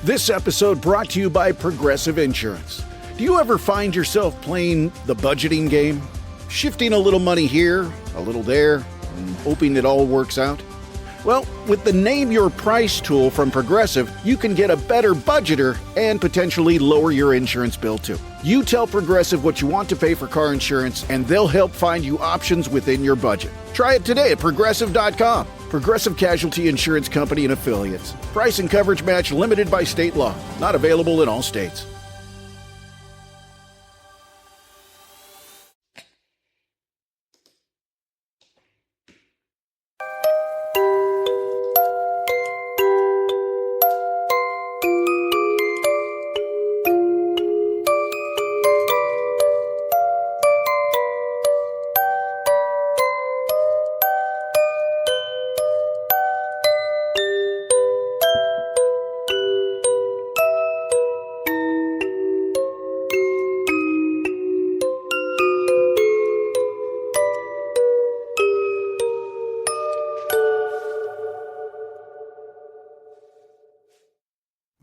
This episode brought to you by Progressive Insurance. Do you ever find yourself playing the budgeting game? Shifting a little money here, a little there, and hoping it all works out? Well, with the Name Your Price tool from Progressive, you can get a better budgeter and potentially lower your insurance bill too. You tell Progressive what you want to pay for car insurance, and they'll help find you options within your budget. Try it today at Progressive.com. Progressive Casualty Insurance Company and Affiliates. Price and coverage match limited by state law. Not available in all states.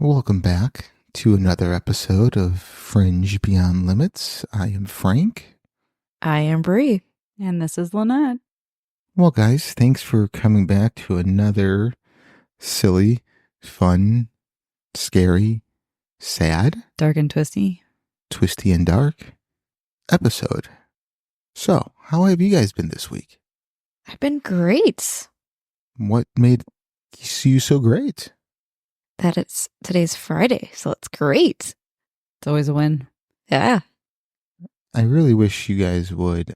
Welcome back to another episode of Fringe Beyond Limits. I am Frank. I am Bree. And this is Lynette. Well, guys, thanks for coming back to another silly, fun, scary, sad, Dark and twisty and dark episode. So, how have you guys been this week? I've been great. What made you so great? That it's today's Friday, so it's great. It's always a win. Yeah. I really wish you guys would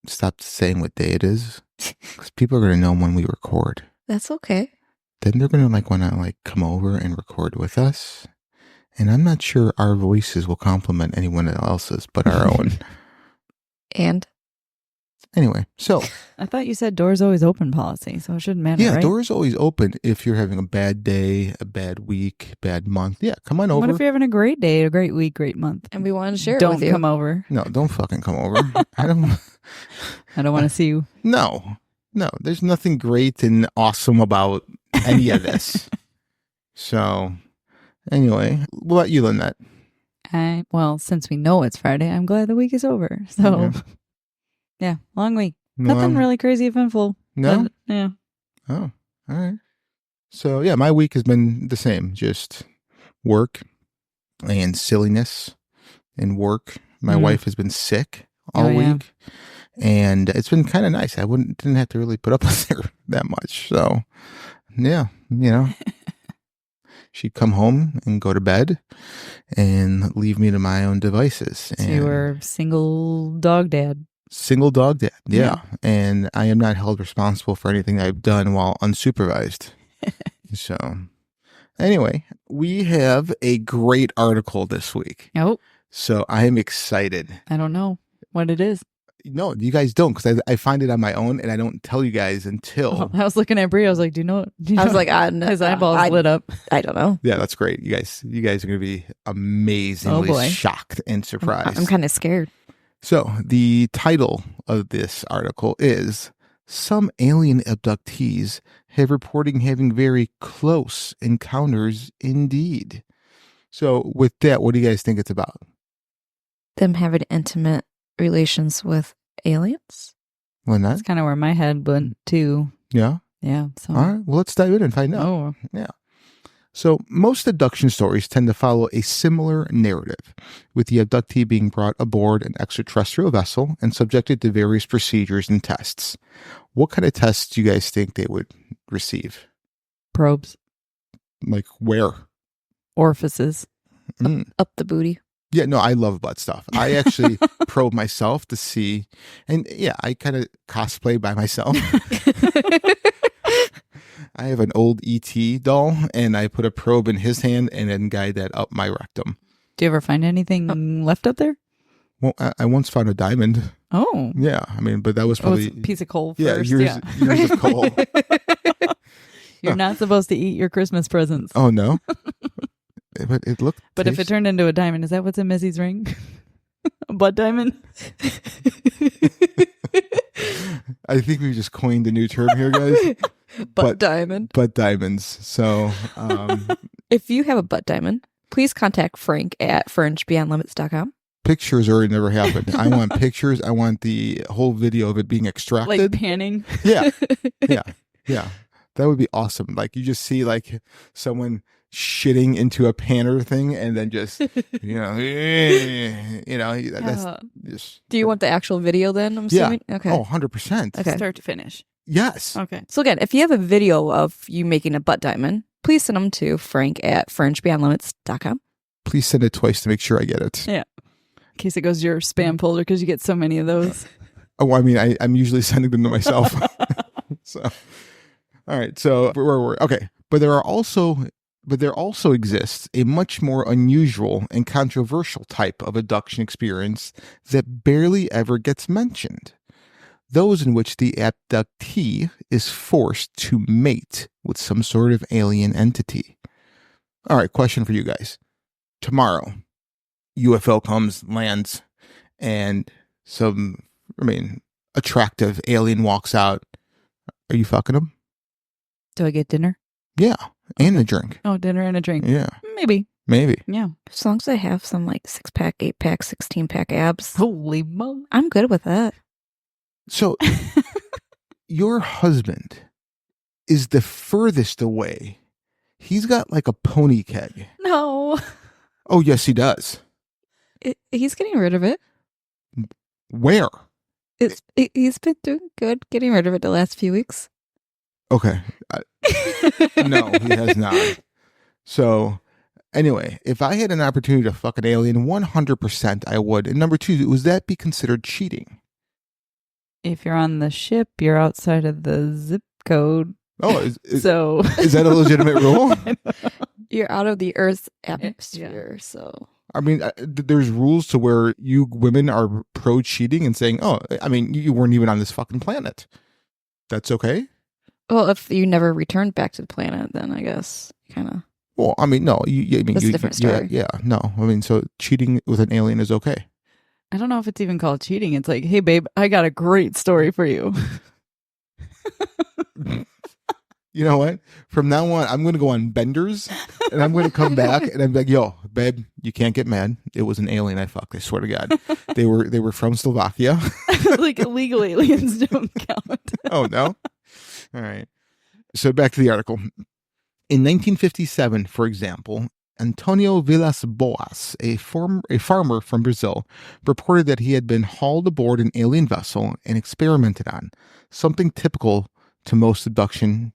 stop saying what day it is, because people are going to know when we record. That's okay. Then they're going to want to come over and record with us. And I'm not sure our voices will complement anyone else's but our own. And? Anyway, so. I thought you said doors always open policy, so it shouldn't matter, yeah, right? Doors always open if you're having a bad day, a bad week, bad month. Yeah, come on over. What if you're having a great day, a great week, great month? And we want to share it Don't with you. come over. No, don't fucking come over. I don't want to see you. No, there's nothing great and awesome about any of this. So, anyway, what about you, Lynette? Well, since we know it's Friday, I'm glad the week is over. So, yeah, long week. Nothing really crazy eventful. No? Yeah. Oh, all right. So, yeah, my week has been the same. Just work and silliness and work. My wife has been sick all week. And it's been kind of nice. I didn't have to really put up with her that much. So, yeah, she'd come home and go to bed and leave me to my own devices. So you were single dog dad. Single dog dad, yeah. And I am not held responsible for anything I've done while unsupervised. So, anyway, we have a great article this week. Oh. So I am excited. I don't know what it is. No, you guys don't, because I find it on my own and I don't tell you guys until. I was looking at Brie. I was like, do you know? I was like, his eyeballs lit up. I don't know. Yeah, that's great. You guys are going to be amazingly shocked and surprised. I'm kind of scared. So the title of this article is "Some Alien Abductees Have Reporting Having Very Close Encounters Indeed." So with that, what do you guys think it's about? Them having intimate relations with aliens? Well, That's kind of where my head went too. Yeah. Yeah. So. All right. Well, let's dive in and find out. Oh. Yeah. So most abduction stories tend to follow a similar narrative, with the abductee being brought aboard an extraterrestrial vessel and subjected to various procedures and tests. What kind of tests do you guys think they would receive? Probes. Like where? Orifices. Up the booty. Yeah, no, I love butt stuff. I actually probe myself to see, and yeah, I kind of cosplay by myself. I have an old E.T. doll, and I put a probe in his hand and then guide that up my rectum. Do you ever find anything left up there? Well, I once found a diamond. Oh. Yeah, I mean, but that was probably... a piece of coal first. Yeah, years of coal. You're not supposed to eat your Christmas presents. Oh, no? But it looked... But if it turned into a diamond, is that what's in Missy's ring? A butt diamond? I think we just coined a new term here, guys. Butt diamond. Butt diamonds. So, If you have a butt diamond, please contact Frank at furnished.beyondlimits.com. pictures already never happened. I want pictures. I want the whole video of it being extracted. Like panning. Yeah. That would be awesome. Like you just see like someone shitting into a panner thing and then just, that's just. Do you want the actual video then? I'm assuming? Yeah. Okay. Oh, 100%. Okay. Start to finish. Yes. Okay. So again, if you have a video of you making a butt diamond, please send them to Frank at furnishedbeyondlimits.com. Please send it twice to make sure I get it. Yeah. In case it goes to your spam folder because you get so many of those. Oh, I mean, I'm usually sending them to myself. So, all right. So where were we? Okay. But there also exists a much more unusual and controversial type of abduction experience that barely ever gets mentioned. Those in which the abductee is forced to mate with some sort of alien entity. All right, question for you guys. Tomorrow, UFO comes, lands, and some, attractive alien walks out. Are you fucking him? Do I get dinner? Yeah, and a drink. Oh, dinner and a drink. Yeah. Maybe. Yeah. As long as I have some like 6-pack, 8-pack, 16-pack abs, Holy moly. I'm good with that. So, your husband is the furthest away. He's got like a pony keg. No. Oh, yes, he does. He's getting rid of it. Where? He's been doing good getting rid of it the last few weeks. Okay. No, he has not. So, anyway, if I had an opportunity to fuck an alien, 100% I would. And number two, would that be considered cheating? If you're on the ship, you're outside of the zip code. Oh, Is is that a legitimate rule? You're out of the Earth's atmosphere, so. I mean, there's rules to where you women are pro cheating and saying, oh, I mean, you weren't even on this fucking planet. That's okay? Well, if you never returned back to the planet, then I guess kind of. Well, I mean, no. That's a different story. Yeah, no. I mean, so cheating with an alien is okay. I don't know if it's even called cheating. It's like, hey, babe, I got a great story for you. You know what? From now on, I'm going to go on benders and I'm going to come back and I'm like, yo, babe, you can't get mad. It was an alien I fucked. I swear to God. They were from Slovakia. Like illegal aliens don't count. Oh, no? All right. So back to the article. In 1957, for example, Antonio Villas Boas, a farmer from Brazil, reported that he had been hauled aboard an alien vessel and experimented on, something typical to most abduction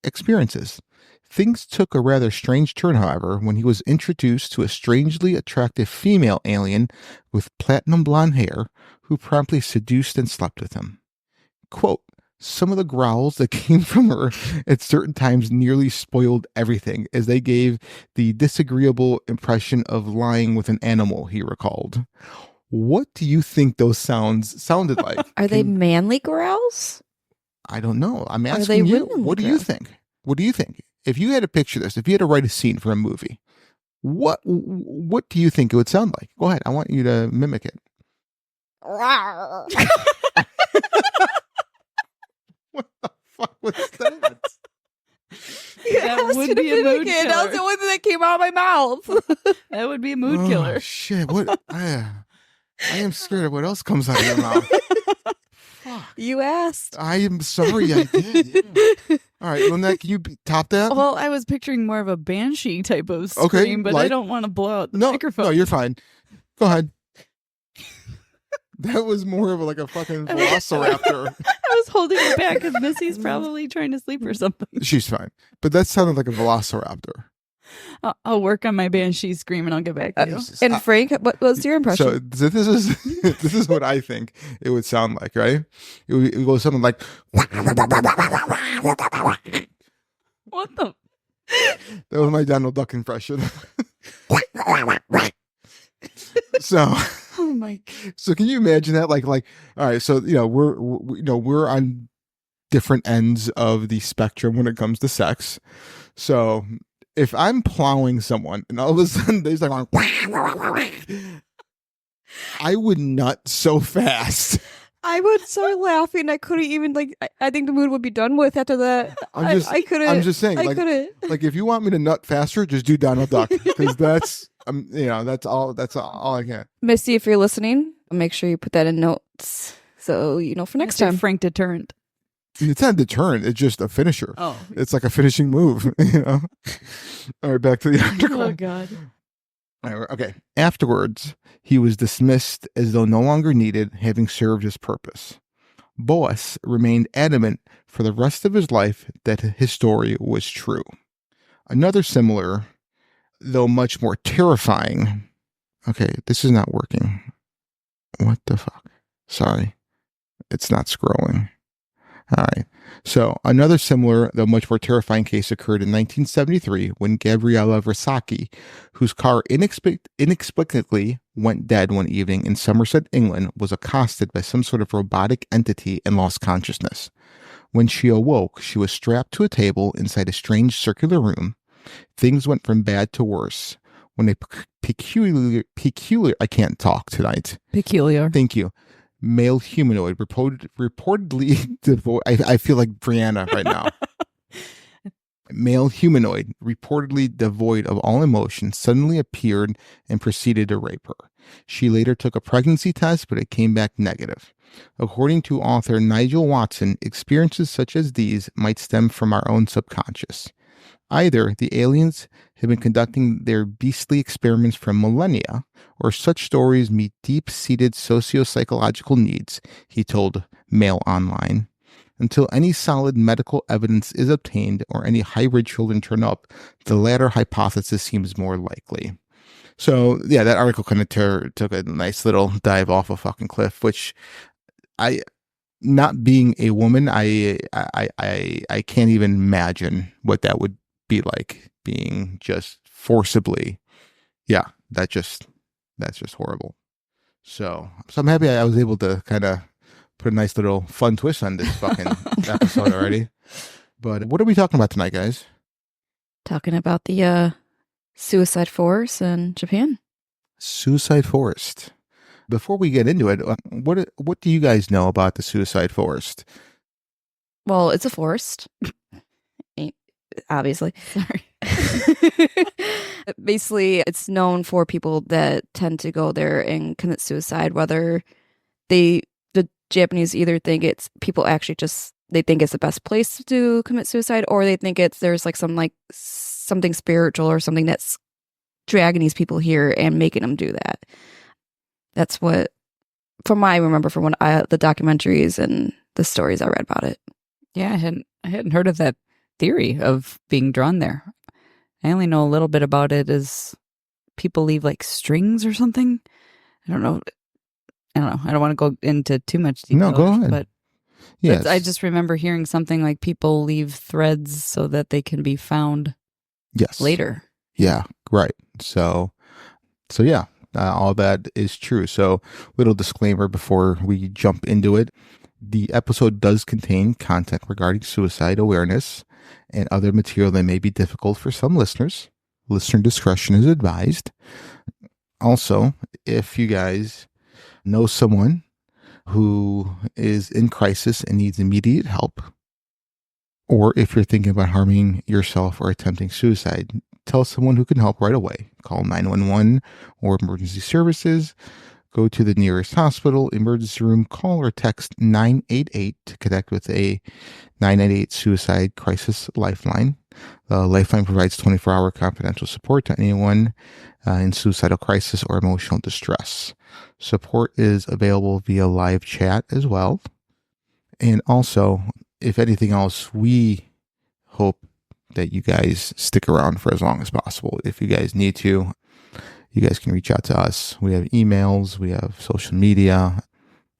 experiences. Things took a rather strange turn, however, when he was introduced to a strangely attractive female alien with platinum blonde hair who promptly seduced and slept with him. Quote, some of the growls that came from her at certain times nearly spoiled everything, as they gave the disagreeable impression of lying with an animal, he recalled. What do you think those sounded like? Are they manly growls? I don't know. I'm asking you. What do you think? What do you think? If you had to picture this, if you had to write a scene for a movie, what do you think it would sound like? Go ahead. I want you to mimic it. What the fuck was that? That would be a mood killer. That was the only thing that came out of my mouth. That would be a mood killer. Shit. What? I am scared of what else comes out of your mouth. Fuck. You asked. I am sorry I did. Yeah. All right, Lynette, can you top that? Well, I was picturing more of a banshee type of scream, but I don't want to blow out the microphone. No, you're fine. Go ahead. That was more of a fucking velociraptor. I was holding it back because Missy's probably trying to sleep or something. She's fine. But that sounded like a velociraptor. I'll work on my banshee scream and I'll get back to you. And Frank, what was your impression? So this is what I think it would sound like, right? It would go something like. What the? That was my Donald Duck impression. So. Oh my God. So can you imagine that? Like, all right. So we're on different ends of the spectrum when it comes to sex. So if I'm plowing someone and all of a sudden they start going, I would nut so fast. I would start laughing. I couldn't even I think the mood would be done with after that. I couldn't. I'm just saying. I couldn't. Like if you want me to nut faster, just do Donald Duck because that's that's all I can. Missy, if you're listening, make sure you put that in notes so for next time. Frank deterrent. It's not a deterrent. It's just a finisher. Oh, it's like a finishing move. All right, back to the article. Oh God. Okay. Afterwards, he was dismissed as though no longer needed, having served his purpose. Boas remained adamant for the rest of his life that his story was true. Another similar, though much more terrifying. Okay, this is not working. What the fuck? Sorry. It's not scrolling. All right. So another similar, though much more terrifying case occurred in 1973 when Gabriella Versacchi, whose car inexplicably went dead one evening in Somerset, England, was accosted by some sort of robotic entity and lost consciousness. When she awoke, she was strapped to a table inside a strange circular room. Things went from bad to worse when a peculiar, I can't talk tonight. Peculiar. Thank you. Male humanoid reportedly devoid. I feel like Brianna right now. Male humanoid reportedly devoid of all emotion suddenly appeared and proceeded to rape her. She later took a pregnancy test, but it came back negative. According to author Nigel Watson, experiences such as these might stem from our own subconscious. Either the aliens have been conducting their beastly experiments for millennia, or such stories meet deep-seated socio-psychological needs, he told Mail Online. Until any solid medical evidence is obtained or any hybrid children turn up, the latter hypothesis seems more likely. So, yeah, that article kind of took a nice little dive off a fucking cliff, which not being a woman, I can't even imagine what that would be like, being just forcibly. Yeah, that's just horrible. So I'm happy I was able to kind of put a nice little fun twist on this fucking episode already. But what are we talking about tonight, guys? Talking about the suicide forest in Japan. Suicide forest. Before we get into it, what do you guys know about the suicide forest? Well, it's a forest. Obviously. Sorry. Basically, it's known for people that tend to go there and commit suicide, whether the Japanese either think it's people actually just, they think it's the best place to commit suicide, or they think there's something spiritual or something that's dragging these people here and making them do that. That's what, from what I remember from the documentaries and the stories I read about it. Yeah, I hadn't heard of that theory of being drawn there. I only know a little bit about it as people leave like strings or something. I don't know. I don't want to go into too much detail. No, go ahead. But yes. I just remember hearing something like people leave threads so that they can be found later. Yeah, right. So yeah, all that is true. So little disclaimer before we jump into it. The episode does contain content regarding suicide awareness and other material that may be difficult for some listeners. Listener discretion is advised. Also, if you guys know someone who is in crisis and needs immediate help, or if you're thinking about harming yourself or attempting suicide, tell someone who can help right away. Call 911 or emergency services. Go to the nearest hospital, emergency room, call or text 988 to connect with a 988 suicide crisis lifeline. The lifeline provides 24-hour confidential support to anyone in suicidal crisis or emotional distress. Support is available via live chat as well. And also, if anything else, we hope that you guys stick around for as long as possible. If you guys need to, you guys can reach out to us. We have emails, we have social media.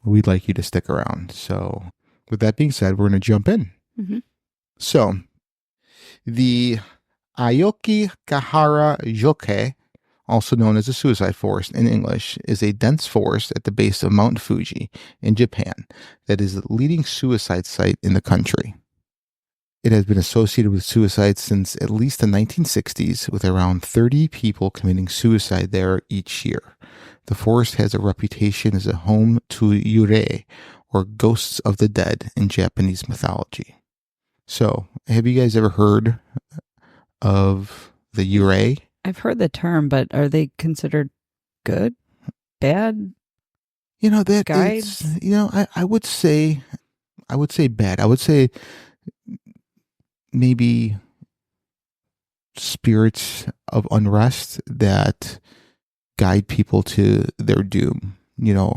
We'd like you to stick around. So with that being said, we're going to jump in. Mm-hmm. So the Aokigahara Joke, also known as the suicide forest in English, is a dense forest at the base of Mount Fuji in Japan that is the leading suicide site in the country. It has been associated with suicide since at least the 1960s, with around 30 people committing suicide there each year. The forest has a reputation as a home to Yurei, or ghosts of the dead in Japanese mythology. So, have you guys ever heard of the Yurei? I've heard the term, but are they considered good, bad? That Guides? I would say bad. I would say maybe spirits of unrest that guide people to their doom,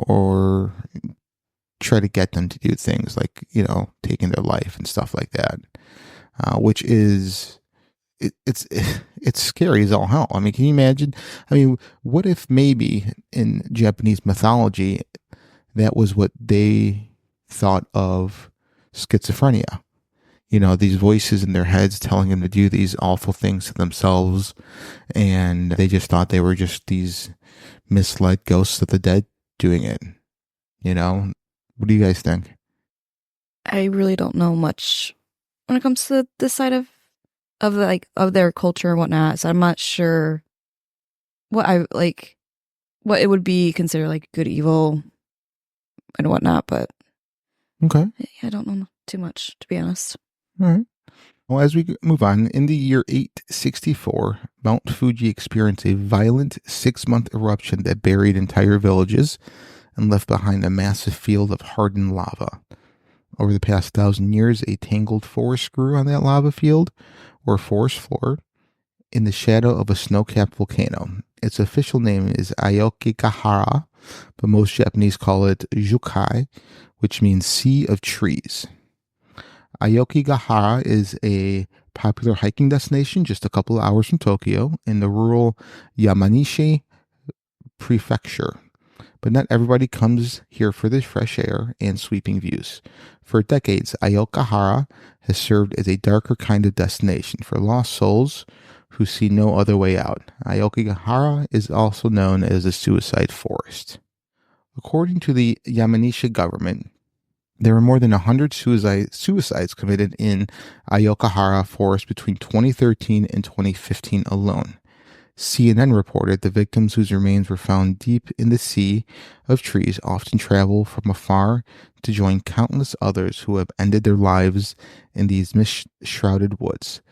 or try to get them to do things like, taking their life and stuff like that, which is, it's scary as all hell. I mean, can you imagine? I mean, what if maybe in Japanese mythology, that was what they thought of schizophrenia? These voices in their heads telling them to do these awful things to themselves, and they just thought they were just these misled ghosts of the dead doing it. What do you guys think? I really don't know much when it comes to this side of their culture and whatnot. So I'm not sure what it would be considered like good, evil, and whatnot. But okay, I don't know too much, to be honest. All right. Well, as we move on, in the year 864, Mount Fuji experienced a violent 6-month eruption that buried entire villages and left behind a massive field of hardened lava. Over the past 1,000 years, a tangled forest grew on that lava field, or forest floor, in the shadow of a snow-capped volcano. Its official name is Aokigahara, but most Japanese call it Jukai, which means Sea of Trees. Aokigahara is a popular hiking destination just a couple of hours from Tokyo in the rural Yamanishi prefecture. But not everybody comes here for the fresh air and sweeping views. For decades, Aokigahara has served as a darker kind of destination for lost souls who see no other way out. Aokigahara is also known as the suicide forest. According to the Yamanishi government, there were more than 100 suicides committed in Aokigahara forest between 2013 and 2015 alone. CNN reported the victims whose remains were found deep in the sea of trees often travel from afar to join countless others who have ended their lives in these mist-shrouded woods.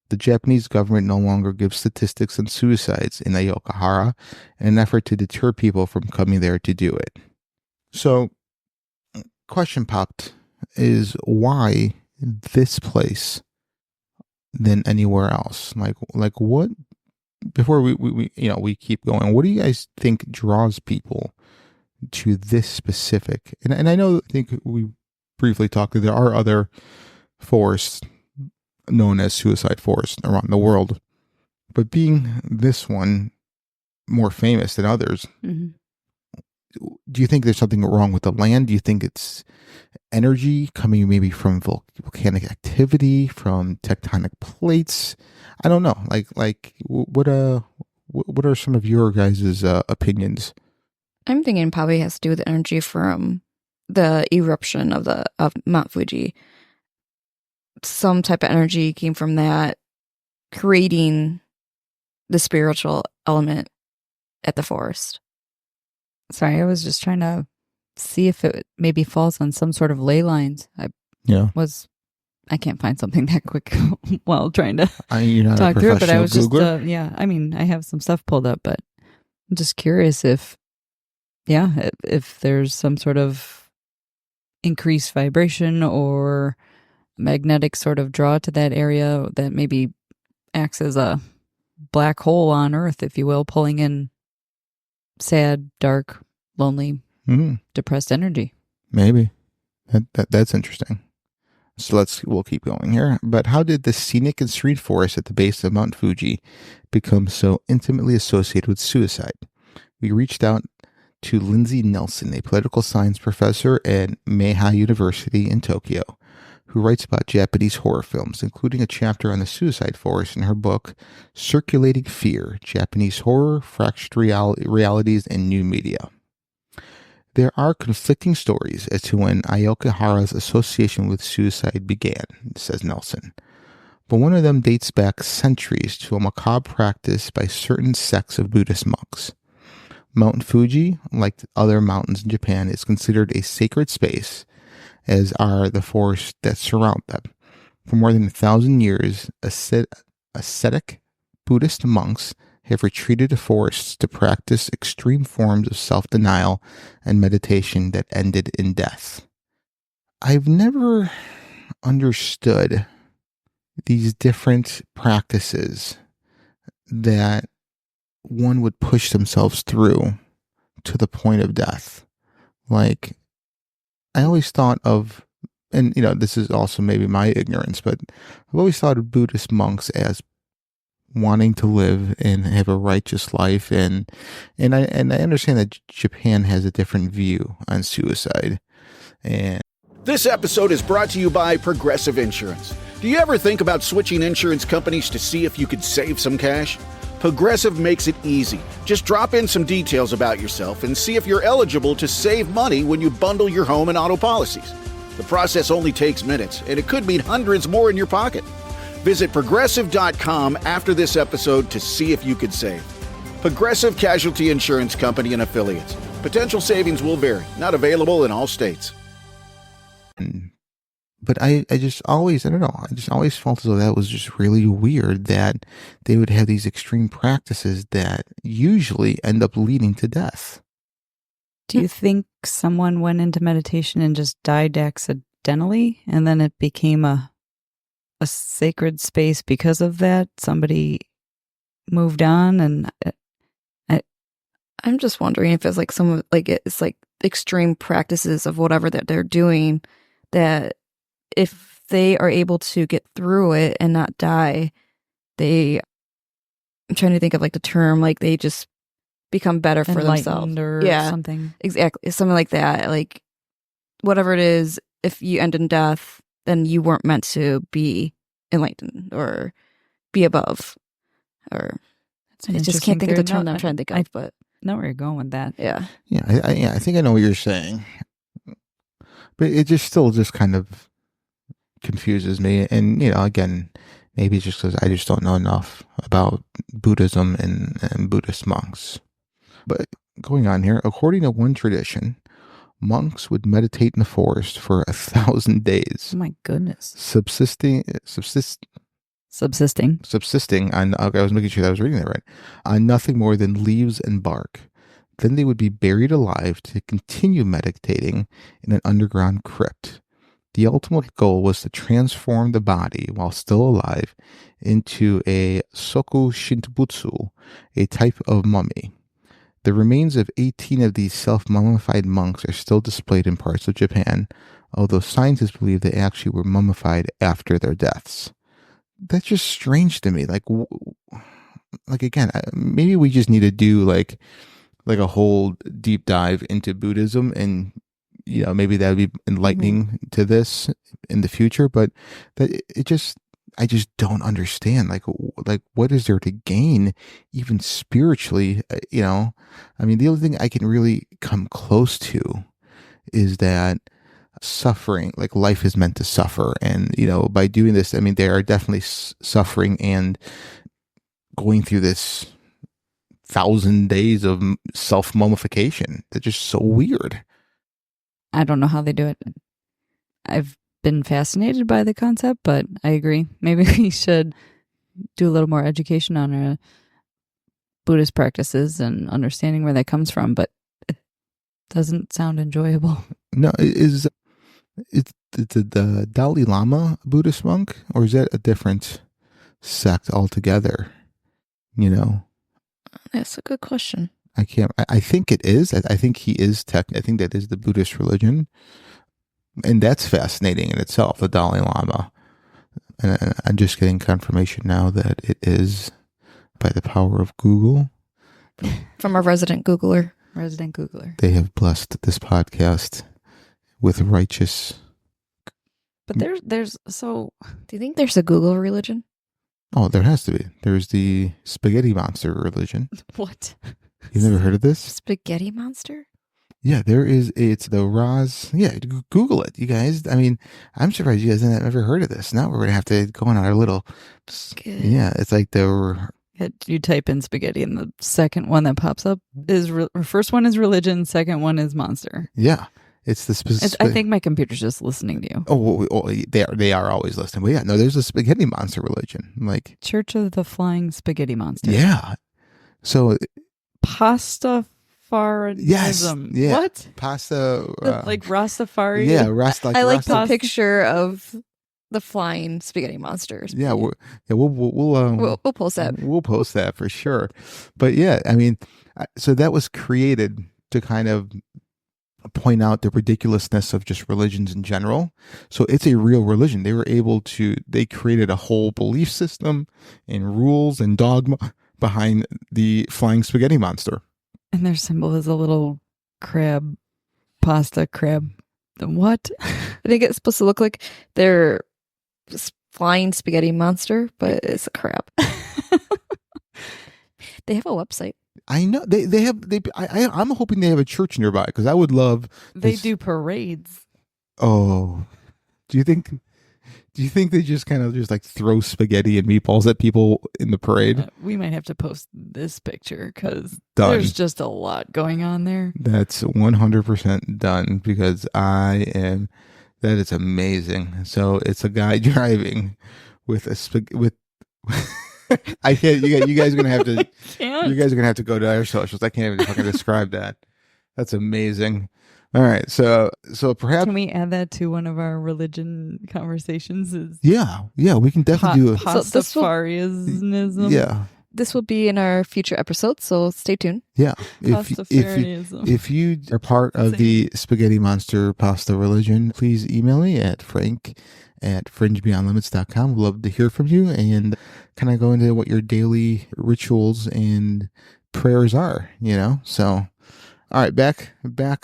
The Japanese government no longer gives statistics on suicides in Aokigahara in an effort to deter people from coming there to do it. So, question popped is why this place than anywhere else? Like what? Before we keep going, what do you guys think draws people to this specific? And I think we briefly talked that there are other forests known as suicide forests around the world, but being this one more famous than others, Mm-hmm. do you think there's something wrong with the land? Do you think it's energy coming maybe from volcanic activity, from tectonic plates? I don't know. What are some of your guys' opinions? I'm thinking it probably has to do with the energy from the eruption of Mount Fuji. Some type of energy came from that, creating the spiritual element at the forest. Sorry, I was just trying to see if it maybe falls on some sort of ley lines. I can't find something that quick while trying to talk through it, but I was Googler? I have some stuff pulled up, but I'm just curious if there's some sort of increased vibration or magnetic sort of draw to that area that maybe acts as a black hole on Earth, if you will, pulling in sad, dark, lonely, depressed energy. Maybe. That's interesting. So we'll keep going here. But how did the scenic and serene forest at the base of Mount Fuji become so intimately associated with suicide? We reached out to Lindsay Nelson, a political science professor at Meihei University in Tokyo, who writes about Japanese horror films, including a chapter on the suicide forest in her book, Circulating Fear, Japanese Horror, Fractured Realities, and New Media. There are conflicting stories as to when Aokigahara's association with suicide began, says Nelson. but one of them dates back centuries to a macabre practice by certain sects of Buddhist monks. Mount Fuji, like other mountains in Japan, is considered a sacred space, as are the forests that surround them. For more than 1,000 years, ascetic Buddhist monks have retreated to forests to practice extreme forms of self-denial and meditation that ended in death. I've never understood these different practices that one would push themselves through to the point of death. Like, I always thought of, and this is also maybe my ignorance, but I've always thought of Buddhist monks as wanting to live and have a righteous life, and I understand that Japan has a different view on suicide. And This episode is brought to you by Progressive Insurance. Do you ever think about switching insurance companies to see if you could save some cash? Progressive makes it easy. Just drop in some details about yourself and see if you're eligible to save money when you bundle your home and auto policies. The process only takes minutes, and it could mean hundreds more in your pocket. Visit Progressive.com after this episode to see if you could save. Progressive Casualty Insurance Company and Affiliates. Potential savings will vary. Not available in all states. But I just always, I don't know, I just always felt as though that was just really weird that they would have these extreme practices that usually end up leading to death. Do you think someone went into meditation and just died accidentally, and then it became a sacred space because of that? Somebody moved on, and I'm just wondering if it's like it's like extreme practices of whatever that they're doing, that if they are able to get through it and not die, I'm trying to think of like the term, like they just become better for themselves or something. Exactly. Something like that. Like whatever it is, if you end in death, then you weren't meant to be enlightened or be above. Or I just can't think of the term that I'm trying to think of. But I know where you're going with that. Yeah. Yeah, I think I know what you're saying. But it just still just kind of confuses me. And, again, maybe it's just because I just don't know enough about Buddhism and Buddhist monks. But going on here, according to one tradition, monks would meditate in the forest for 1,000 days. Oh my goodness. Subsisting on, okay, I was making sure that I was reading that right, on nothing more than leaves and bark. Then they would be buried alive to continue meditating in an underground crypt. The ultimate goal was to transform the body while still alive into a soku shintbutsu, a type of mummy. The remains of 18 of these self-mummified monks are still displayed in parts of Japan, although scientists believe they actually were mummified after their deaths. That's just strange to me. Like again, maybe we just need to do like a whole deep dive into Buddhism, and maybe that would be enlightening to this in the future. But I just don't understand. Like what is there to gain, even spiritually? I mean, the only thing I can really come close to is that suffering, like life is meant to suffer, and by doing this, I mean, they are definitely suffering and going through this 1,000 days of self-mummification. They're just so weird. I don't know how they do it. I've been fascinated by the concept, but I agree. Maybe we should do a little more education on our Buddhist practices and understanding where that comes from, but it doesn't sound enjoyable. No, is the Dalai Lama a Buddhist monk, or is that a different sect altogether? That's a good question. I think it is. I think he is I think that is the Buddhist religion. And that's fascinating in itself, the Dalai Lama. And I'm just getting confirmation now that it is, by the power of Google. From our resident Googler. They have blessed this podcast with righteous. But there's so. Do you think there's a Google religion? Oh, there has to be. There's the spaghetti monster religion. What? You've never heard of this? Spaghetti monster? Yeah, there is. It's the Raz. Yeah, Google it, you guys. I mean, I'm surprised you guys have never heard of this. Now we're gonna have to go on our little. Yeah, it's like the. You type in spaghetti, and the second one that pops up is first one is religion, second one is monster. Yeah, it's the specific. I think my computer's just listening to you. Oh, they are always listening. But yeah, no, there's a spaghetti monster religion, like Church of the Flying Spaghetti Monster. Yeah, so Pastafarianism. yes, yeah, What? pasta, Like Rastafari? yeah, I like Rasta. the picture of the flying spaghetti monsters. Yeah, we'll post that. We'll post that for sure. But yeah, I mean, so that was created to kind of point out the ridiculousness of just religions in general. So it's a real religion. They created a whole belief system and rules and dogma behind the flying spaghetti monster. And their symbol is a little crab, pasta crab. What? I think it's supposed to look like they're flying spaghetti monster, but it's a crab. They have a website. I know I'm hoping they have a church nearby because I would love. They do parades. Oh, do you think they just kind of just like throw spaghetti and meatballs at people in the parade? We might have to post this picture because Done. There's just a lot going on there. That's 100% done because that is amazing. So it's a guy driving with I can't. You guys are gonna have to. You guys are gonna have to go to our socials. I can't even fucking describe that. That's amazing. All right, so perhaps can we add that to one of our religion conversations? Yeah, we can definitely do it. Pastafarianism. Yeah, this will be in our future episodes, so stay tuned. Yeah, if you are part of the Spaghetti Monster Pasta religion, please email me at frank@fringebeyondlimits.com. We'd love to hear from you and kind of go into what your daily rituals and prayers are. So. All right, back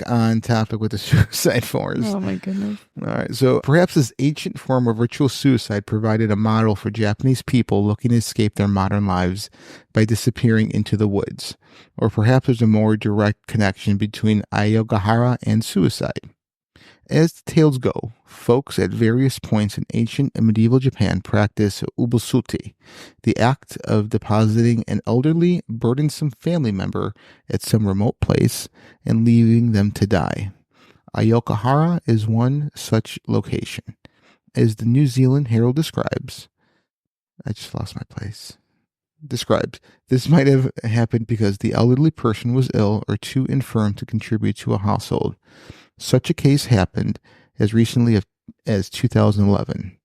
on topic with the suicide force. Oh my goodness. All right, so perhaps this ancient form of ritual suicide provided a model for Japanese people looking to escape their modern lives by disappearing into the woods. Or perhaps there's a more direct connection between Aokigahara and suicide. As the tales go, folks at various points in ancient and medieval Japan practice ubusuti, the act of depositing an elderly, burdensome family member at some remote place and leaving them to die. Aokigahara is one such location. As the New Zealand Herald describes, I just lost my place. Described, this might have happened because the elderly person was ill or too infirm to contribute to a household. Such a case happened as recently as 2011.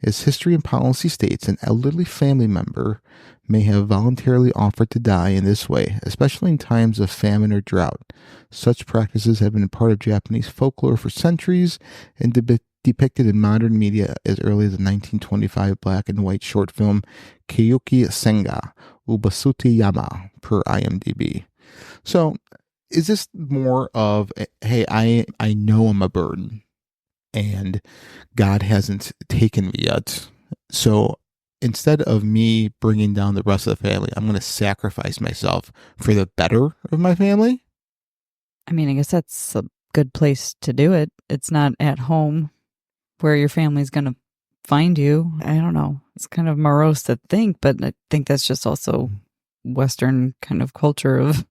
As history and policy states, an elderly family member may have voluntarily offered to die in this way, especially in times of famine or drought. Such practices have been a part of Japanese folklore for centuries and depicted in modern media as early as the 1925 black and white short film Keiyuki Senga, Ubasuti Yama, per IMDb. So, is this more of, hey, I know I'm a burden and God hasn't taken me yet. So instead of me bringing down the rest of the family, I'm going to sacrifice myself for the better of my family? I mean, I guess that's a good place to do it. It's not at home where your family's going to find you. I don't know. It's kind of morose to think, but I think that's just also Western kind of culture of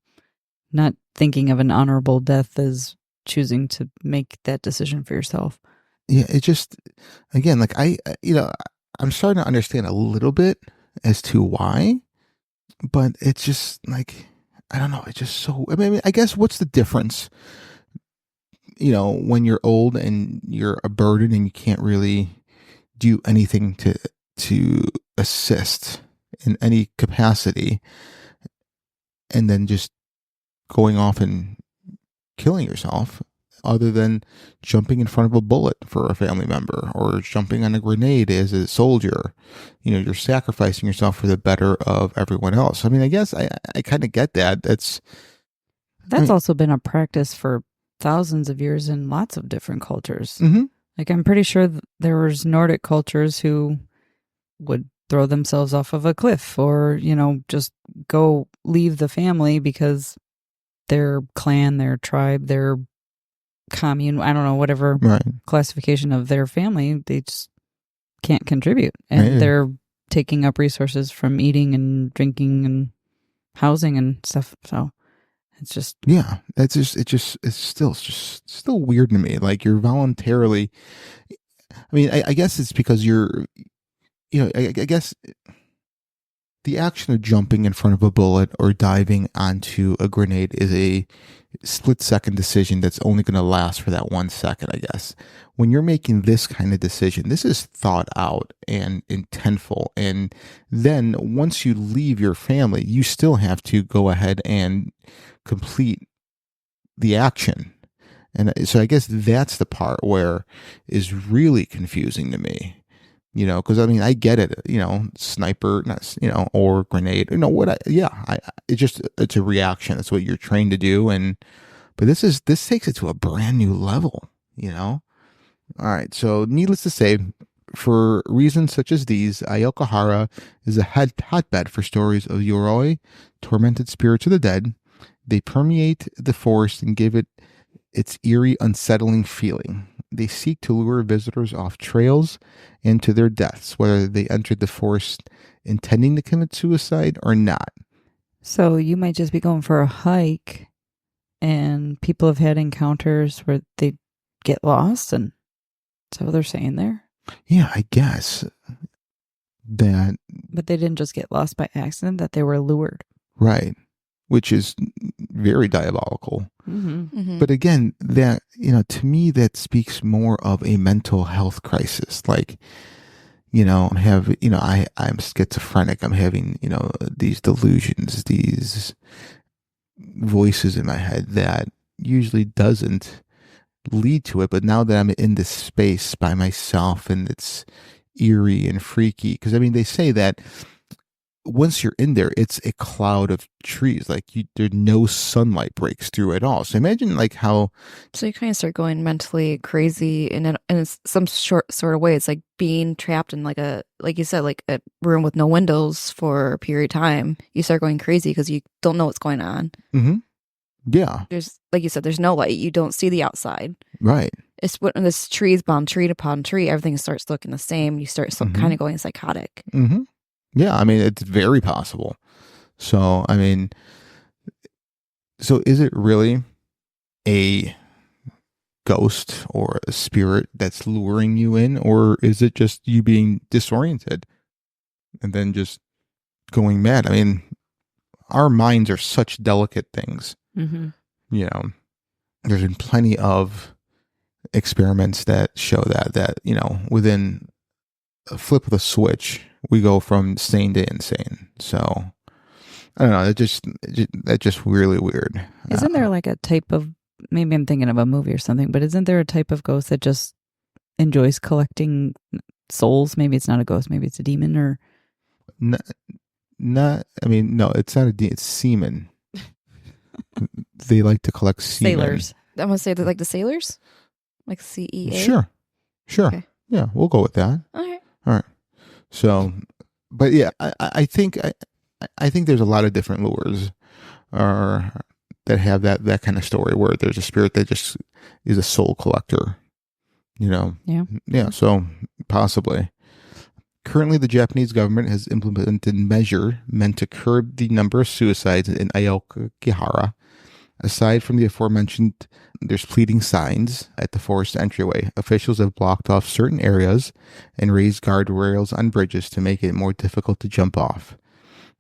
not thinking of an honorable death as choosing to make that decision for yourself. Yeah, it just, again, like I'm starting to understand a little bit as to why, but it's just like, I don't know. It's just so, I guess what's the difference, when you're old and you're a burden and you can't really do anything to assist in any capacity, and then just going off and killing yourself, other than jumping in front of a bullet for a family member or jumping on a grenade as a soldier. You're sacrificing yourself for the better of everyone else. I mean, I guess I kind of get that. That's also been a practice for thousands of years in lots of different cultures. Mm-hmm. Like, I'm pretty sure there was Nordic cultures who would throw themselves off of a cliff or, just go leave the family because their clan, their tribe, their commune, I don't know, whatever Right. classification of their family, they just can't contribute. And they're taking up resources from eating and drinking and housing and stuff. So it's just. Yeah. It's still weird to me. Like you're voluntarily, I mean, I guess it's because you're, I guess the action of jumping in front of a bullet or diving onto a grenade is a split-second decision that's only going to last for that 1 second, I guess. When you're making this kind of decision, this is thought out and intentful. And then once you leave your family, you still have to go ahead and complete the action. And so I guess that's the part where is really confusing to me. Because I mean, I get it, sniper, not, or grenade, it's a reaction. It's what you're trained to do. But this takes it to a brand new level, All right. So needless to say, for reasons such as these, Aokigahara is a hotbed for stories of Yurei, tormented spirits of the dead. They permeate the forest and give it its eerie, unsettling feeling. They seek to lure visitors off trails and to their deaths, whether they entered the forest intending to commit suicide or not. So you might just be going for a hike and people have had encounters where they get lost, and that's what they're saying there. Yeah, I guess that. But they didn't just get lost by accident, that they were lured. Right. Which is very diabolical. Mm-hmm. Mm-hmm. But again, that, to me, that speaks more of a mental health crisis. Like, I'm schizophrenic. I'm having, these delusions, these voices in my head that usually doesn't lead to it. But now that I'm in this space by myself and it's eerie and freaky, because I mean, they say that once you're in there, it's a cloud of trees. Like there's no sunlight breaks through at all. So imagine like how. So you kind of start going mentally crazy in some sort of way. It's like being trapped in like you said, like a room with no windows for a period of time. You start going crazy because you don't know what's going on. Mm-hmm. Yeah. There's, like you said, there's no light. You don't see the outside. Right. It's when this trees upon tree upon tree, everything starts looking the same. You start kind of going psychotic. Mm-hmm. Yeah, I mean, it's very possible. So, I mean, is it really a ghost or a spirit that's luring you in, or is it just you being disoriented and then just going mad? I mean, our minds are such delicate things. Mm-hmm. There's been plenty of experiments that show that, within a flip of a switch, we go from sane to insane. So I don't know. That's just really weird. Isn't there like a type of, maybe I'm thinking of a movie or something, but isn't there a type of ghost that just enjoys collecting souls? Maybe it's not a ghost. Maybe it's a demon or. No, it's not a demon. It's semen. They like to collect semen. Sailors. I'm going to say that like the sailors? Like CEA? Sure. Okay. Yeah, we'll go with that. All right. So, but yeah, I think there's a lot of different lures that have that kind of story where there's a spirit that just is a soul collector, Yeah. Yeah. So possibly. Currently, the Japanese government has implemented measure meant to curb the number of suicides in Aokigahara. Aside from the aforementioned, there's pleading signs at the forest entryway. Officials have blocked off certain areas and raised guardrails on bridges to make it more difficult to jump off.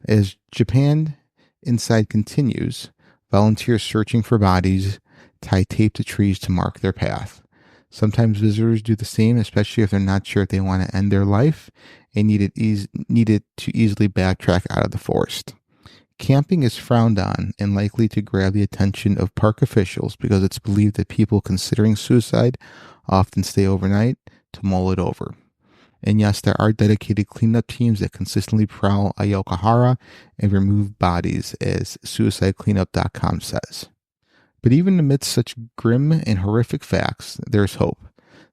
As Japan inside continues, volunteers searching for bodies tie tape to trees to mark their path. Sometimes visitors do the same, especially if they're not sure if they want to end their life and needed to easily backtrack out of the forest. Camping is frowned on and likely to grab the attention of park officials because it's believed that people considering suicide often stay overnight to mull it over. And yes, there are dedicated cleanup teams that consistently prowl Aokigahara and remove bodies, as suicidecleanup.com says. But even amidst such grim and horrific facts, there's hope.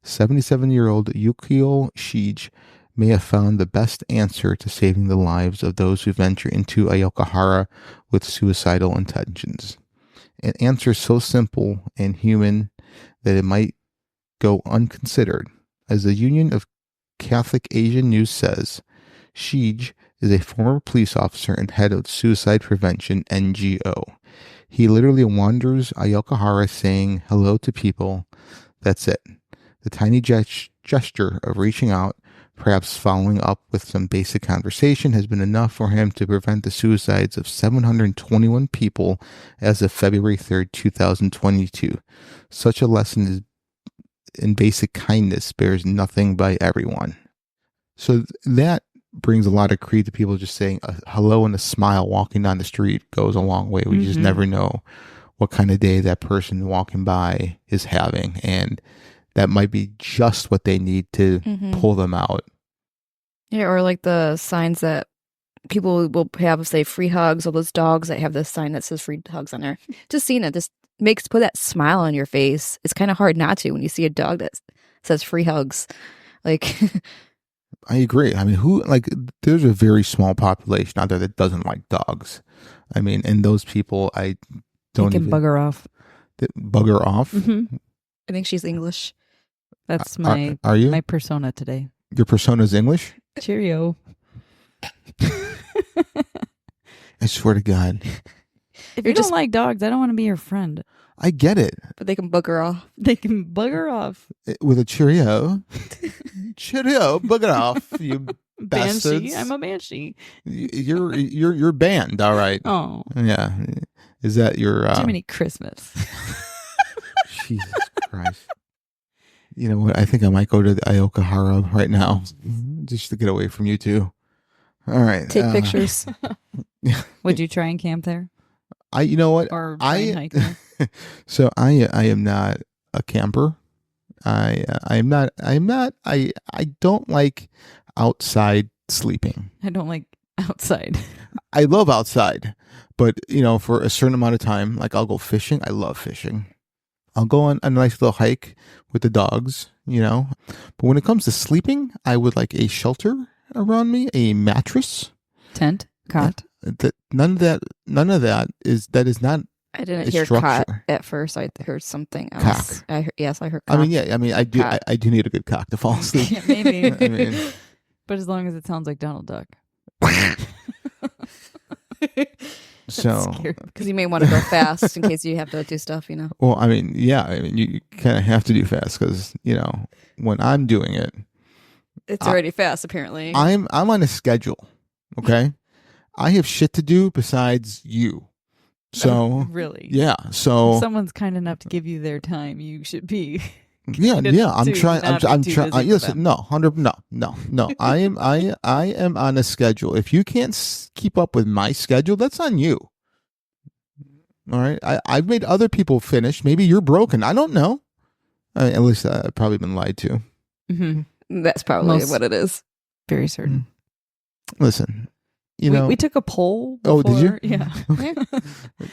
77-year-old Yukio Shige may have found the best answer to saving the lives of those who venture into Aokigahara with suicidal intentions. An answer so simple and human that it might go unconsidered. As the Union of Catholic Asian News says, Shij is a former police officer and head of Suicide Prevention NGO. He literally wanders Aokigahara saying hello to people. That's it. The tiny gesture of reaching out, perhaps following up with some basic conversation, has been enough for him to prevent the suicides of 721 people as of February 3rd, 2022. Such a lesson in basic kindness bears nothing by everyone. So that brings a lot of creed to people just saying a hello and a smile walking down the street goes a long way. We just never know what kind of day that person walking by is having, and that might be just what they need to pull them out. Yeah, or like the signs that people will have, say, free hugs, or those dogs that have the sign that says free hugs on there. Just seeing it just put that smile on your face. It's kind of hard not to when you see a dog that says free hugs. Like, I agree. I mean, there's a very small population out there that doesn't like dogs. I mean, and those people, I don't You can bugger off. Bugger off? Mm-hmm. I think she's English. That's my are you? my persona today. Your persona's English? Cheerio. I swear to God. If you don't like dogs, I don't want to be your friend. I get it. But they can bugger off. They can bugger off. With a cheerio. Cheerio, bugger off, you Banshee. bastards. I'm a banshee. You're banned, all right. Oh. Yeah. Is that your... Jiminy Christmas. Jesus Christ. You know what? I think I might go to the Aokigahara right now just to get away from you two. All right. Take pictures. Would you try and camp there? You know what? Or try and hike there? So I am not a camper. I don't like outside sleeping. I don't like outside. I love outside, but for a certain amount of time, like I'll go fishing. I love fishing. I'll go on a nice little hike with the dogs, But when it comes to sleeping, I would like a shelter around me, a mattress, tent, cot. None of that is not. I didn't hear structure. cot at first. I heard something else. Cock. I heard cock. I do. I do need a good cock to fall asleep. Yeah, maybe. I mean, but as long as it sounds like Donald Duck. So, because you may want to go fast in case you have to do stuff, Well, you kind of have to do fast because when I'm doing it, it's already fast. Apparently, I'm on a schedule. Okay, I have shit to do besides you. So really, yeah. So if someone's kind enough to give you their time, you should be. Yeah. I'm trying. I'm trying. Listen, no. I am on a schedule. If you can't keep up with my schedule, that's on you. All right. I've made other people finish. Maybe you're broken. I don't know. At least I've probably been lied to. Mm-hmm. That's probably what it is. Very certain. Listen. We took a poll before. Oh, did you? Yeah.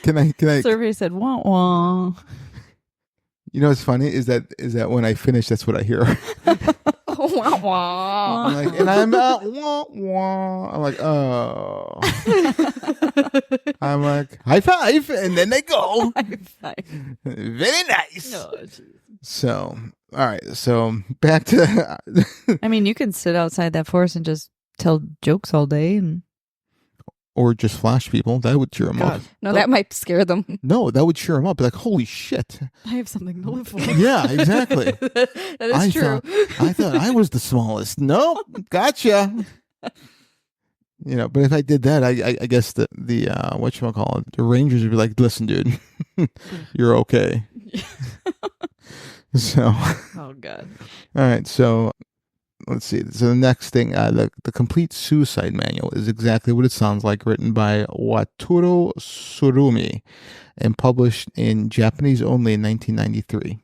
Can I? Survey said wah wah. What's funny is that when I finish, that's what I hear. Wah wah. I'm like, and I'm wah wah. I'm like, oh. I'm like, high five, and then they go. High five. Very nice. Oh, so, all right. So back to. I mean, you can sit outside that forest and just tell jokes all day and. Or just flash people. That would cheer them up. No, that might scare them. No, that would cheer them up. Like, holy shit. I have something to live for. Yeah, exactly. That is true. I thought I was the smallest. Nope. Gotcha. But if I did that, I guess the whatchamacallit, the Rangers would be like, listen, dude, you're okay. So. Oh, God. All right. So. Let's see. So the next thing, the complete suicide manual is exactly what it sounds like, written by Wataru Surumi and published in Japanese only in 1993.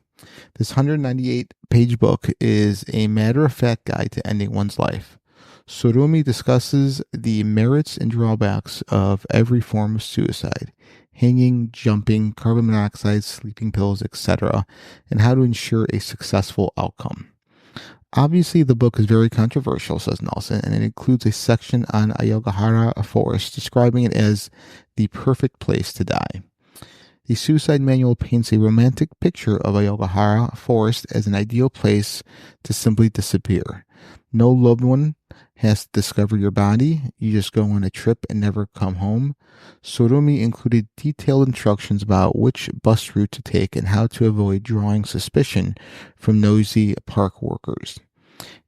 This 198-page book is a matter-of-fact guide to ending one's life. Surumi discusses the merits and drawbacks of every form of suicide: hanging, jumping, carbon monoxide, sleeping pills, etc., and how to ensure a successful outcome. Obviously, the book is very controversial, says Nelson, and it includes a section on Aokigahara Forest, describing it as the perfect place to die. The suicide manual paints a romantic picture of Aokigahara forest as an ideal place to simply disappear. No loved one has to discover your body. You just go on a trip and never come home. Sorumi included detailed instructions about which bus route to take and how to avoid drawing suspicion from nosy park workers.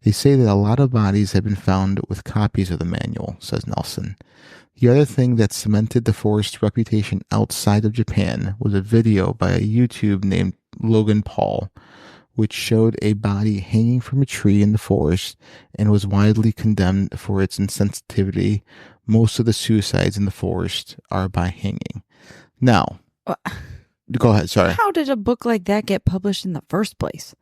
They say that a lot of bodies have been found with copies of the manual, says Nelson. The other thing that cemented the forest's reputation outside of Japan was a video by a YouTube named Logan Paul, which showed a body hanging from a tree in the forest and was widely condemned for its insensitivity. Most of the suicides in the forest are by hanging. Now, go ahead, sorry. How did a book like that get published in the first place?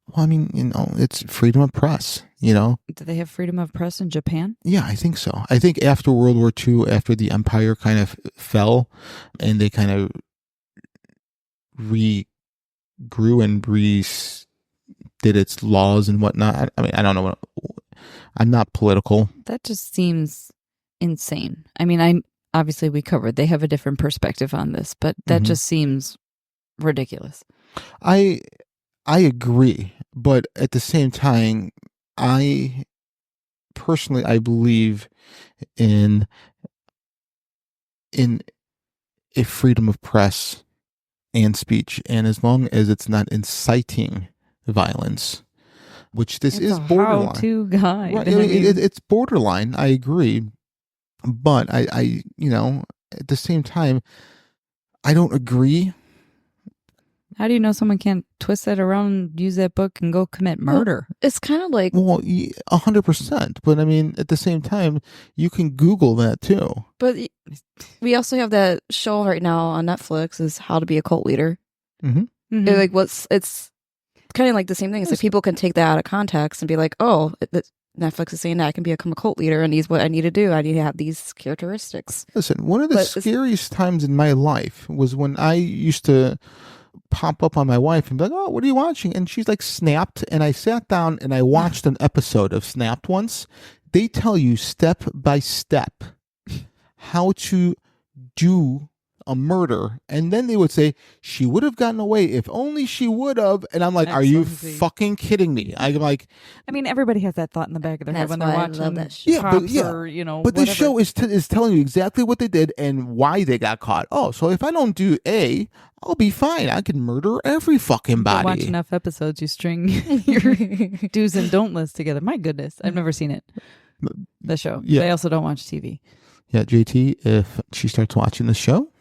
Well, I mean, it's freedom of press, Do they have freedom of press in Japan? Yeah, I think so. I think after World War II, after the empire kind of fell and they kind of regrew and did its laws and whatnot. I mean, I don't know. I'm not political. That just seems insane. I mean, obviously we covered, they have a different perspective on this, but that just seems ridiculous. I agree, but at the same time, I believe in a freedom of press and speech, and as long as it's not inciting violence, which this is borderline. How-to guide. Right, it's borderline. I agree, but I at the same time, I don't agree. How do you know someone can't twist that around, use that book, and go commit murder? Well, it's kind of like... Well, 100%. But, I mean, at the same time, you can Google that, too. But we also have that show right now on Netflix, is How to Be a Cult Leader. Mm-hmm. It's kind of like the same thing. It's like people can take that out of context and be like, oh, Netflix is saying that I can become a cult leader, and these what I need to do. I need to have these characteristics. Listen, one of the scariest times in my life was when I used to pop up on my wife and be like, oh, what are you watching? And she's like, Snapped. And I sat down and I watched an episode of Snapped once. They tell you step by step how to do a murder, and then they would say she would have gotten away if only she would have, and I'm like, are you fucking kidding me? I'm like, I mean, everybody has that thought in the back of their head when they're watching that show. But this show is telling you exactly what they did and why they got caught. Oh, so if I don't do A, I'll be fine. I can murder every fucking body. You watch enough episodes, you string your do's and don't list together. My goodness, I've never seen it. The show. Yeah. They also don't watch TV. Yeah, JT, if she starts watching the show,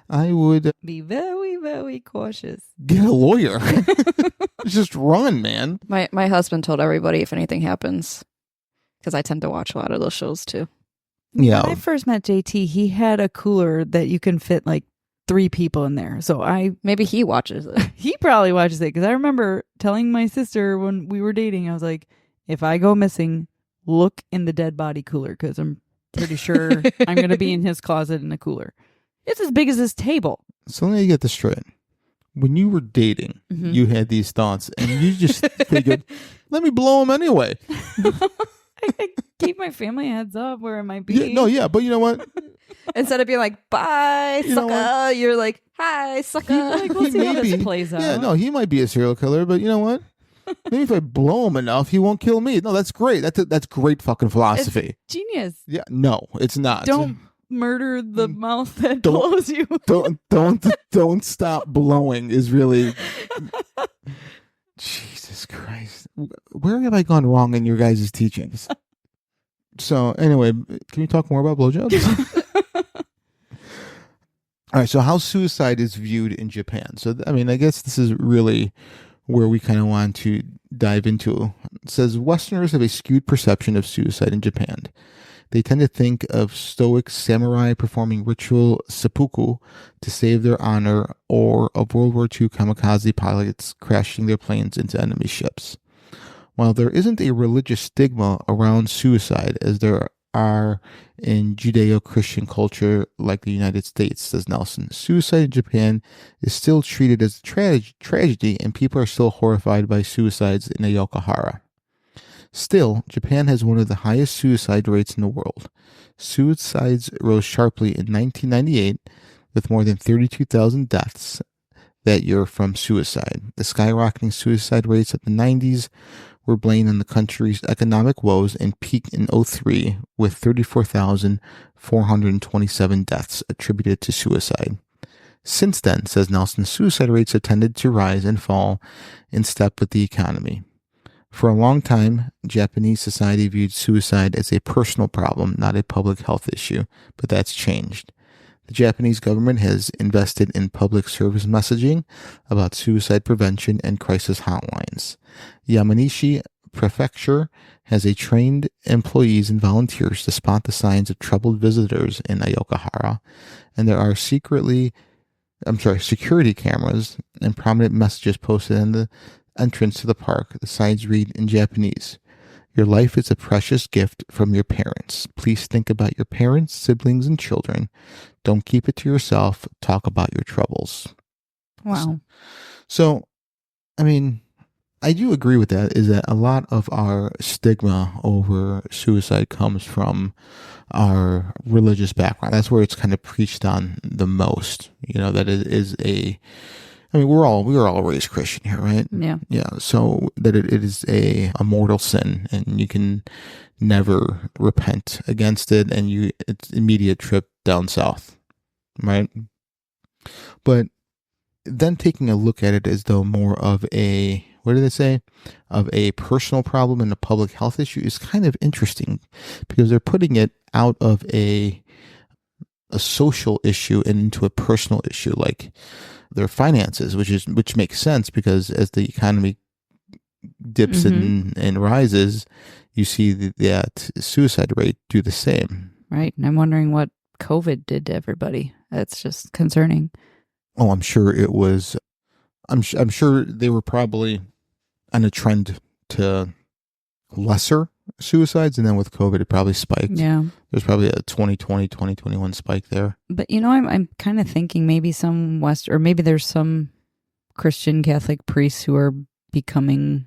I would be very, very cautious. Get a lawyer. Just run, man. My husband told everybody if anything happens, because I tend to watch a lot of those shows too. Yeah. When I first met JT, he had a cooler that you can fit like 3 people in there. So maybe he watches it. He probably watches it, because I remember telling my sister when we were dating, I was like, if I go missing, look in the dead body cooler, because I'm pretty sure I'm going to be in his closet in a cooler. It's as big as this table. So let me get this straight. When you were dating, you had these thoughts, and you just figured, let me blow him anyway. I gave my family a heads up where it might be. But you know what? Instead of being like, bye, sucker, you're like, hi, sucker. Like, we'll see how this plays out. Yeah, no, he might be a serial killer, but you know what? Maybe if I blow him enough, he won't kill me. No, that's great. That's great fucking philosophy. It's genius. Yeah, no, it's not. Don't murder the mouth that blows you. Don't stop blowing is really... Jesus Christ. Where have I gone wrong in your guys' teachings? So anyway, can you talk more about blowjobs? All right, so how suicide is viewed in Japan. So, I mean, I guess this is really where we kind of want to dive into. It says Westerners have a skewed perception of suicide in Japan. They tend to think of stoic samurai performing ritual seppuku to save their honor, or of World War II kamikaze pilots crashing their planes into enemy ships. While there isn't a religious stigma around suicide as there are in Judeo-Christian culture like the United States, says Nelson, suicide in Japan is still treated as a tragedy, and people are still horrified by suicides in Aokigahara. Still, Japan has one of the highest suicide rates in the world. Suicides rose sharply in 1998, with more than 32,000 deaths that year from suicide. The skyrocketing suicide rates of the 90s were blamed on the country's economic woes and peaked in 2003 with 34,427 deaths attributed to suicide. Since then, says Nelson, suicide rates have tended to rise and fall in step with the economy. For a long time, Japanese society viewed suicide as a personal problem, not a public health issue, but that's changed. The Japanese government has invested in public service messaging about suicide prevention and crisis hotlines. Yamanishi Prefecture has trained employees and volunteers to spot the signs of troubled visitors in Aokigahara, and there are security cameras and prominent messages posted in the entrance to the park. The signs read in Japanese, "Your life is a precious gift from your parents. Please think about your parents, siblings, and children. Don't keep it to yourself. Talk about your troubles." Wow. So, I mean, I do agree with that, is that a lot of our stigma over suicide comes from our religious background. That's where it's kind of preached on the most, that it is we were all raised Christian here, right? Yeah. Yeah. So that it is a mortal sin and you can never repent against it, and it's immediate trip down south, right? But then taking a look at it as though more of a, what do they say, of a personal problem and a public health issue is kind of interesting, because they're putting it out of a social issue and into a personal issue, like their finances, which makes sense, because as the economy dips and rises, you see that suicide rate do the same. Right. And I'm wondering what COVID did to everybody. That's just concerning. Oh, I'm sure it was. I'm sure they were probably on a trend to lesser suicides, and then with COVID, it probably spiked. Yeah. There's probably a 2020, 2021 spike there. But I'm kind of thinking maybe maybe there's some Christian Catholic priests who are becoming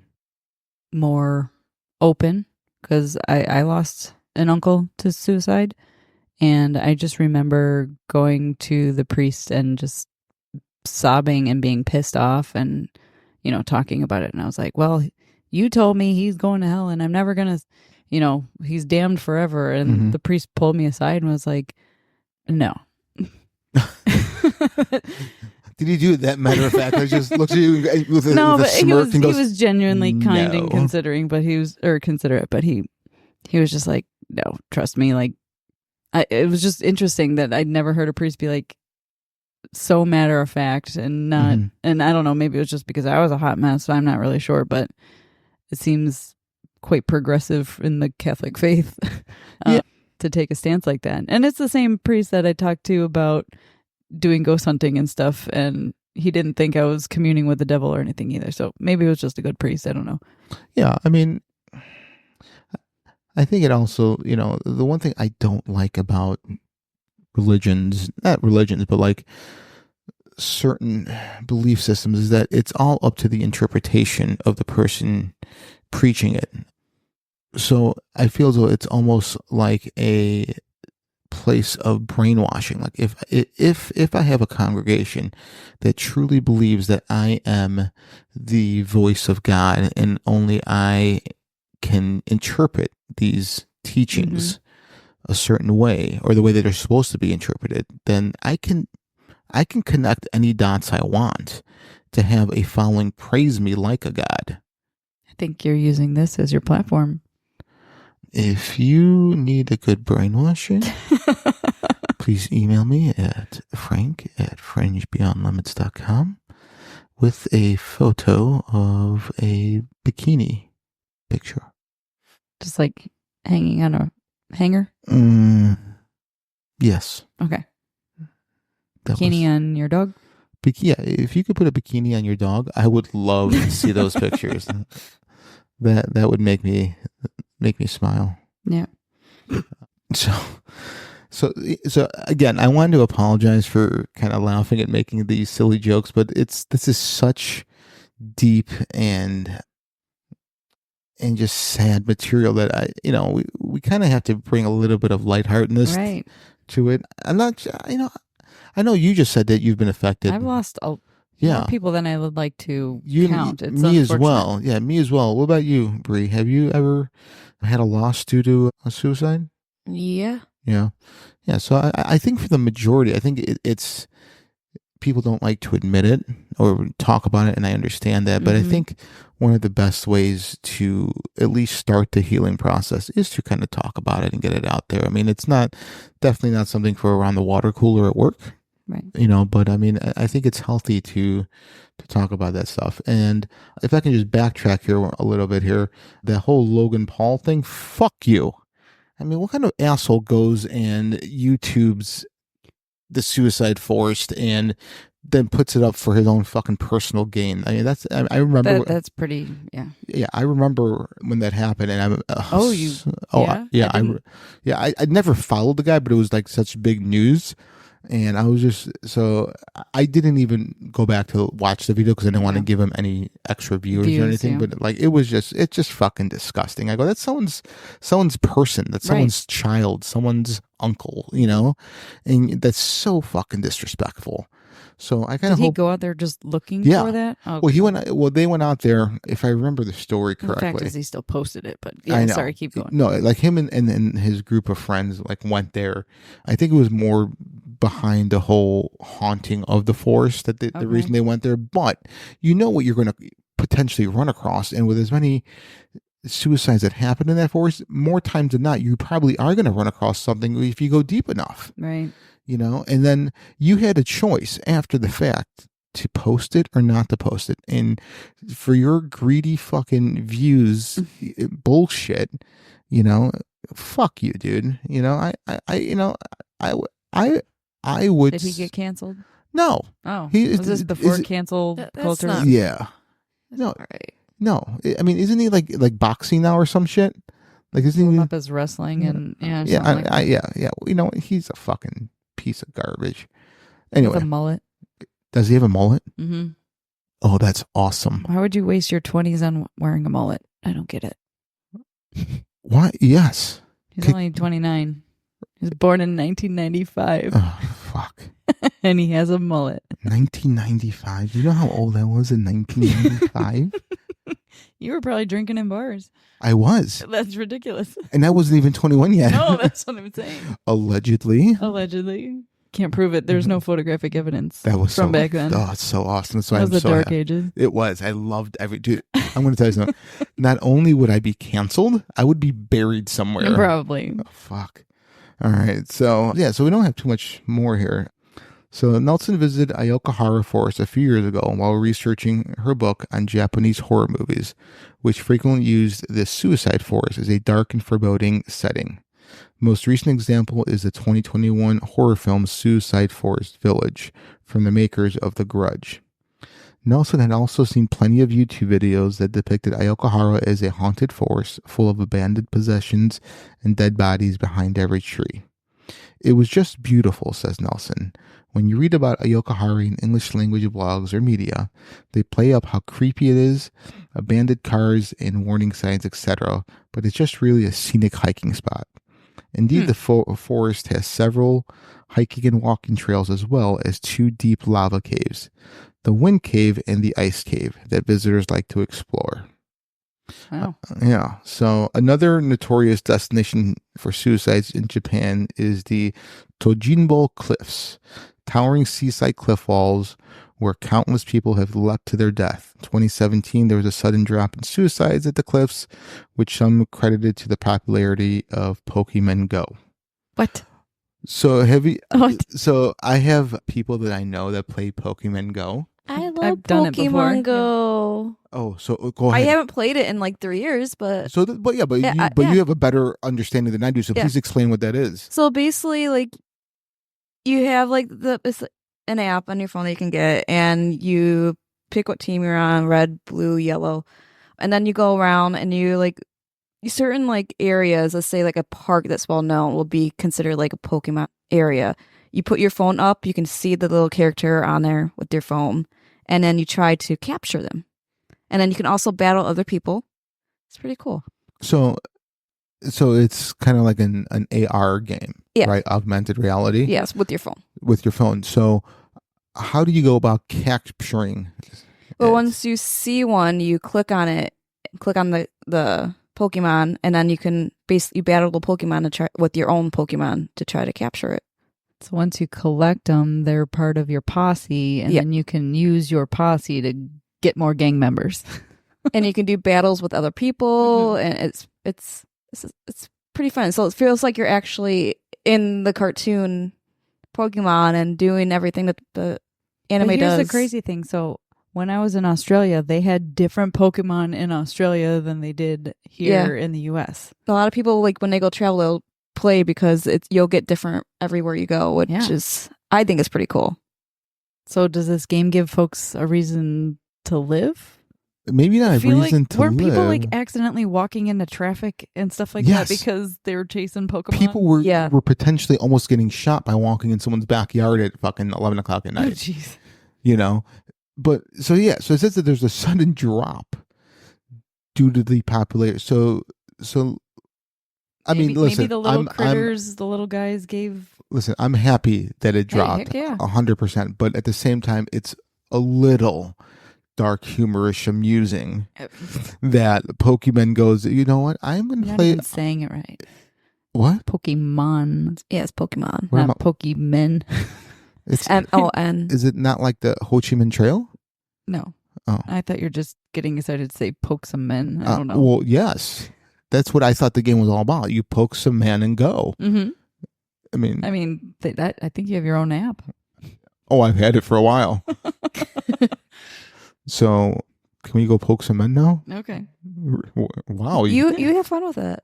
more open, because I lost an uncle to suicide, and I just remember going to the priest and just sobbing and being pissed off and talking about it, and I was like, well, you told me he's going to hell and I'm never gonna, he's damned forever. And the priest pulled me aside and was like, no. Did he do that matter of fact? I just looked at you with a, no, with a but smirk he and goes, was genuinely kind no. and considering, but he was considerate, but he was just like, no, trust me. Like, it was just interesting that I'd never heard a priest be like so matter of fact and not, and I don't know, maybe it was just because I was a hot mess, so I'm not really sure, but it seems quite progressive in the Catholic faith to take a stance like that. And it's the same priest that I talked to about doing ghost hunting and stuff, and he didn't think I was communing with the devil or anything either. So maybe it was just a good priest. I don't know. Yeah, I mean, I think it also, the one thing I don't like about not religions, but like certain belief systems is that it's all up to the interpretation of the person preaching it. So I feel as though it's almost like a place of brainwashing. Like if I have a congregation that truly believes that I am the voice of God and only I can interpret these teachings a certain way, or the way that they're supposed to be interpreted, then I can connect any dots I want to have a following praise me like a god. I think you're using this as your platform. If you need a good brainwashing, please email me at frank@fringebeyondlimits.com with a photo of a bikini picture. Just like hanging on a hanger? Yes. Okay. Bikini on your dog? Yeah, if you could put a bikini on your dog, I would love to see those pictures. That would make me smile. Yeah. So again, I wanted to apologize for kind of laughing at making these silly jokes, but this is such deep and just sad material that we kind of have to bring a little bit of lightheartedness to it. I'm not, I know you just said that you've been affected. I've lost more yeah. people than I would like to You, count. It's me as unfortunate. well. Yeah, me as well. What about you, Bree? Have you ever had a loss due to a suicide? Yeah. Yeah. Yeah. So I think for the majority, I think it's people don't like to admit it or talk about it, and I understand that. But I think one of the best ways to at least start the healing process is to kind of talk about it and get it out there. I mean, it's definitely not something for around the water cooler at work. Right. But I mean, I think it's healthy to talk about that stuff. And if I can just backtrack here a little bit here, that whole Logan Paul thing, fuck you. I mean, what kind of asshole goes and YouTubes the suicide forest and then puts it up for his own fucking personal gain? I mean, I remember that's pretty, yeah. Yeah, I remember when that happened, and I never followed the guy, but it was like such big news. And I was just, so I didn't even go back to watch the video because I didn't want to give him any extra viewers or anything. Yeah. But like, it's just fucking disgusting. I go, that's someone's person, that's someone's child, someone's uncle, and that's so fucking disrespectful. So I kind of Did he go out there just looking for that? Oh, well, they went out there, if I remember the story correctly. The fact is he still posted it, but yeah, sorry, keep going. No, like him and his group of friends like went there. I think it was more behind the whole haunting of the forest that the reason they went there. But you know what you're going to potentially run across, and with as many suicides that happen in that forest, more times than not, you probably are going to run across something if you go deep enough. Right. And then you had a choice after the fact to post it or not to post it. And for your greedy fucking views, bullshit, fuck you, dude. I would. Did he get canceled? No. Oh, was this before cancel culture? Yeah. No. Right. No. I mean, isn't he like boxing now or some shit? Like, isn't he up as wrestling and he's a fucking piece of garbage. Anyway, with a mullet. Does he have a mullet? Mm-hmm. Oh, that's awesome. Why would you waste your 20s on wearing a mullet? I don't get it. What? Yes. He's only 29. He was born in 1995. Oh, fuck. And he has a mullet. 1995? You know how old I was in 1995? You were probably drinking in bars. I was. That's ridiculous. And I wasn't even 21 yet. No, that's what I'm saying. Allegedly. Can't prove it. There's no photographic evidence that was from back then. Oh, it's so awesome. That's why it was I'm so dark happy. ages. It was. I loved dude. I'm going to tell you something. Not only would I be canceled, I would be buried somewhere. Probably. Oh, fuck. All right. So, so we don't have too much more here. So Nelson visited Aokigahara Forest a few years ago while researching her book on Japanese horror movies, which frequently used the suicide forest as a dark and foreboding setting. Most recent example is the 2021 horror film Suicide Forest Village from the makers of The Grudge. Nelson had also seen plenty of YouTube videos that depicted Aokigahara as a haunted forest full of abandoned possessions and dead bodies behind every tree. It was just beautiful, says Nelson. When you read about Aokigahara in English language blogs or media, they play up how creepy it is, abandoned cars and warning signs, etc., but it's just really a scenic hiking spot. Indeed, the forest has several hiking and walking trails as well as two deep lava caves, the Wind Cave and the Ice Cave, that visitors like to explore. Wow. So another notorious destination for suicides in Japan is the Tojinbo Cliffs, towering seaside cliff walls where countless people have leapt to their death. In 2017, there was a sudden drop in suicides at the cliffs, which some credited to the popularity of Pokemon Go. What? So What? So I have people that I know that play Pokemon Go. I love I've done it before. Pokemon Go. Oh, so go ahead. I haven't played it in like 3 years, but you have a better understanding than I do. So please explain what that is. So basically, like, you have like it's an app on your phone that you can get, and you pick what team you're on: red, blue, yellow, and then you go around and you certain like areas. Let's say like a park that's well known will be considered like a Pokemon area. You put your phone up, you can see the little character on there with your phone, and then you try to capture them. And then you can also battle other people. It's pretty cool. So So it's kind of like an AR game, Yeah. right? Augmented reality. Yes, with your phone. With your phone. So how do you go about capturing? Well, it? once you see one, you click on it, click on the Pokemon, and then you can basically battle the Pokemon to try with your own Pokemon to try to capture it. So once you collect them, they're part of your posse, and Yep. then you can use your posse to get more gang members. And you can do battles with other people, and it's pretty fun. So it feels like you're actually in the cartoon Pokemon and doing everything that the anime But here's does. the crazy thing. So when I was in Australia, they had different Pokemon in Australia than they did here in the US. A lot of people, like, when they go travel, they'll play because you'll get different everywhere you go, which is, I think, is pretty cool. So does this game give folks a reason to live? Maybe not I a feel reason like, to weren't live. people like accidentally walking into traffic and stuff like Yes. that because they were chasing Pokemon? People were Yeah. were potentially almost getting shot by walking in someone's backyard at fucking 11 o'clock at Oh, night. jeez. You know? But so it says that there's a sudden drop due to the population. So I mean, listen, maybe the little critters, the little guys gave. listen, I'm happy that it dropped heck yeah. 100%, but at the same time, it's a little dark, humorous, amusing that Pokemon goes, you know what? I'm going You're to not play. even saying it right. What? Pokemon, Yeah, it's Pokemon. What am not Pokemon. It's, MON. is it not like the Ho Chi Minh Trail? No. Oh. I thought you're just getting excited to say poke some men. I don't know. Well, yes. That's what I thought the game was all about. You poke some man and go. Mm-hmm. I mean, I think you have your own app. I've had it for a while. So, can we go poke some men now? Okay. Wow. You have fun with it.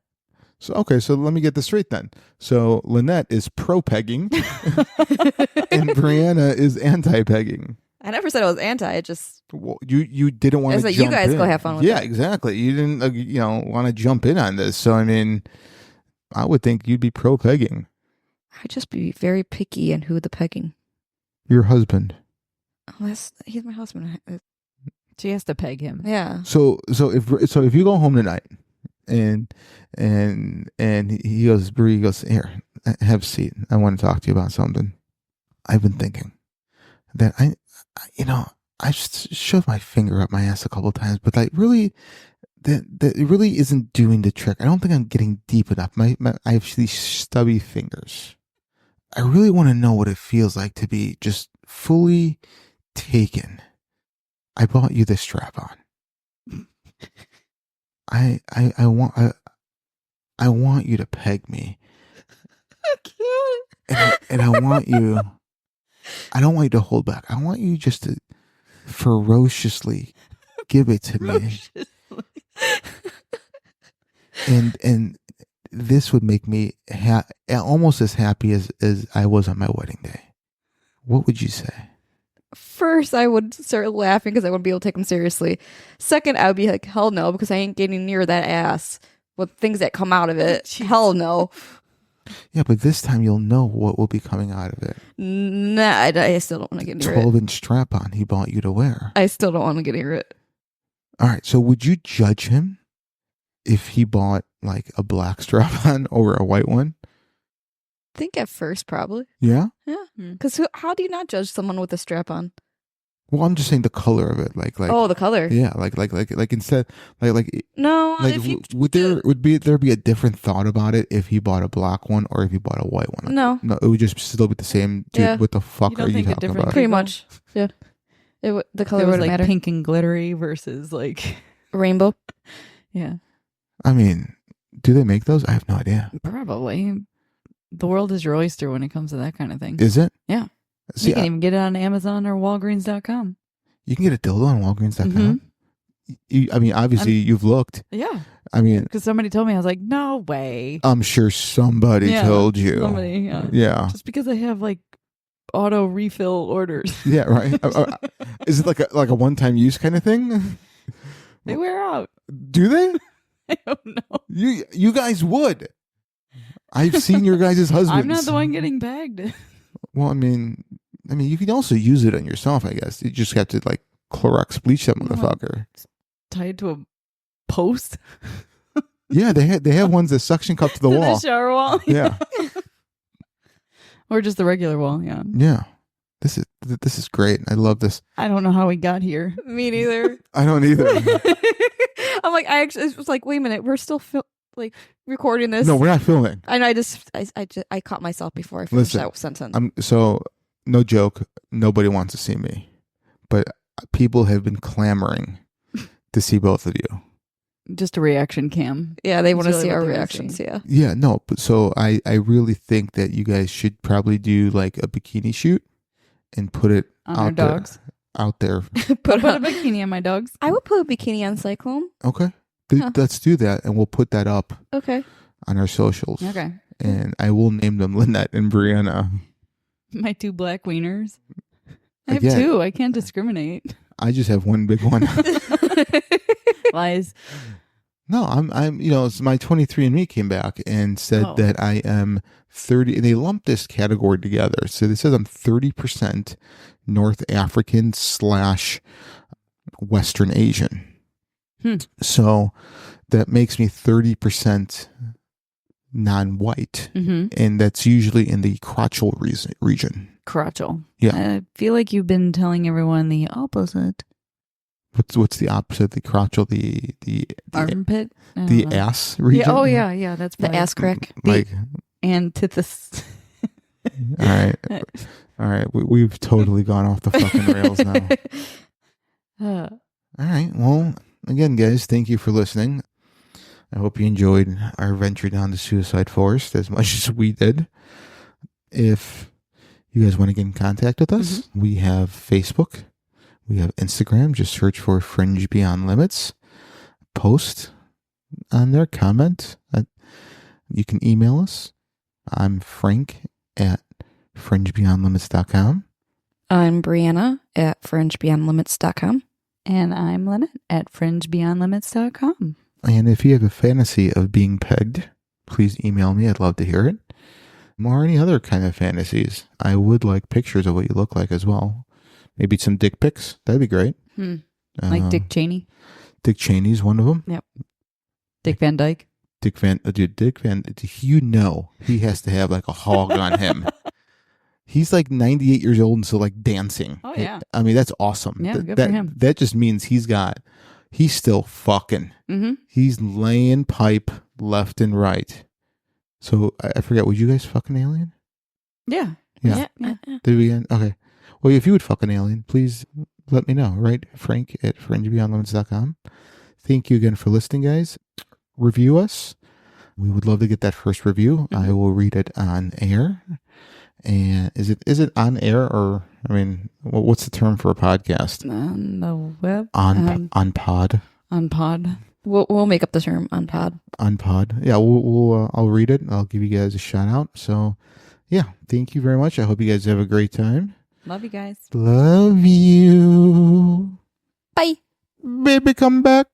So, okay, so let me get this straight then. So, Lynette is pro-pegging and Brianna is anti-pegging. I never said I was anti. It just Well, you didn't want I to said jump you guys in. go have fun with Yeah, it. exactly. You didn't want to jump in on this. So, I mean, I would think you'd be pro-pegging. I'd just be very picky in who the pegging. Your husband. Oh, he's my husband. She has to peg him. Yeah. So if you go home tonight and he goes, Bree goes, here, have a seat. I want to talk to you about something. I've been thinking that I just shoved my finger up my ass a couple of times, but like really, that it really isn't doing the trick. I don't think I'm getting deep enough. I have these stubby fingers. I really want to know what it feels like to be just fully taken. I bought you this strap on. I want you to peg me. I can't. And I want you. I don't want you to hold back. I want you just to ferociously give it to me. And this would make me almost as happy as I was on my wedding day. What would you say? First, I would start laughing because I wouldn't be able to take him seriously. Second, I would be like, hell no, because I ain't getting near that ass with things that come out of it. Hell no. Yeah, but this time you'll know what will be coming out of it. Nah, I still don't want to get near it. 12-inch strap on he bought you to wear. I still don't want to get near it. All right, so would you judge him if he bought like a black strap on over a white one? I think at first, probably. Yeah? Yeah. Because how do you not judge someone with a strap on? Well, I'm just saying the color of it, like Oh, the color. yeah, like instead, like No, like would there be a different thought about it if he bought a black one or if he bought a white one? No. No, it would just still be the same. Dude, Yeah. what the fuck don't are you think a talking different about? Pretty People- much. Yeah. The color It was wouldn't like matter. pink and glittery versus like, Rainbow. yeah, I mean, do they make those? I have no idea. probably. The world is your oyster when it comes to that kind of thing. Is it? Yeah. See, You can even get it on Amazon or Walgreens.com. you can get a dildo on Walgreens.com. Mhm. I mean, obviously you've looked. Yeah. I mean, Because somebody told me, I was like, no way. I'm sure somebody Yeah, told you. Somebody, yeah. Yeah. Just because I have like auto refill orders. Yeah. Right. Is it like a one-time use kind of thing? They wear out. Do they? I don't know. You guys would. I've seen your guys' husbands. I'm not the one getting bagged. Well, I mean, you can also use it on yourself. I guess you just have to like Clorox bleach that motherfucker. Tied to a post. Yeah, they have ones that suction cup to the To wall. the shower wall. Yeah. Or just the regular wall, yeah. Yeah. This is great. I love this. I don't know how we got here. Me neither. I don't either. I'm like, I actually was like, wait a minute, we're still recording this. No, we're not filming. And I caught myself before I finished that sentence. So no joke, nobody wants to see me. But people have been clamoring to see both of you. Just a reaction cam. Yeah, they That's want to really see what our they wanna reactions. see. Yeah. Yeah, no. But so I really think that you guys should probably do like a bikini shoot and put it On our dogs. out there. Put a bikini on my dogs. I would put a bikini on Cyclone. Okay. Huh. Let's do that, and we'll put that up Okay. on our socials. Okay. And I will name them Lynette and Brianna. My 2 black wieners. I have Again. 2. I can't discriminate. I just have one big one. Lies. No, I'm it's my 23andMe came back and said Oh. that I am 30. They lumped this category together. So they said I'm 30% North African / Western Asian. So that makes me 30% non-white. Mm-hmm. And that's usually in the crotchal region. Crotchal. Yeah. I feel like you've been telling everyone the opposite. What's the opposite? The crotchal, the Armpit? I don't the know. ass region. Yeah, oh, yeah. That's The probably ass crack. Like, antithesis. all right. We've totally gone off the fucking rails now. All right. Well, again, guys, thank you for listening. I hope you enjoyed our venture down the suicide forest as much as we did. If you guys want to get in contact with us, we have Facebook. We have Instagram. Just search for Fringe Beyond Limits. Post on there. Comment. You can email us. I'm Frank at fringebeyondlimits.com. I'm Brianna at fringebeyondlimits.com. And I'm Lynette at fringebeyondlimits.com. And if you have a fantasy of being pegged, please email me. I'd love to hear it. Or any other kind of fantasies. I would like pictures of what you look like as well. Maybe some dick pics. That'd be great. Like Dick Cheney. Dick Cheney's one of them. Yep. Dick Van Dyke. Dick Van, he has to have like a hog on him. He's like 98 years old and still like dancing. Oh, yeah. I mean, that's awesome. Yeah, good for him. That just means he's still fucking. Mm-hmm. He's laying pipe left and right. So I forget, would you guys fuck an alien? Yeah. Yeah. Yeah. Did we? Okay. Well, if you would fuck an alien, please let me know, right? Frank at fringebeyondlimits.com. Thank you again for listening, guys. Review us. We would love to get that first review. I will read it on air. And is it on air, or I mean, what's the term for a podcast? On the web. On pod. On pod. We'll make up the term on pod. On pod. Yeah, I'll read it. I'll give you guys a shout out. So, yeah, thank you very much. I hope you guys have a great time. Love you guys. Love you. Bye. Baby, come back.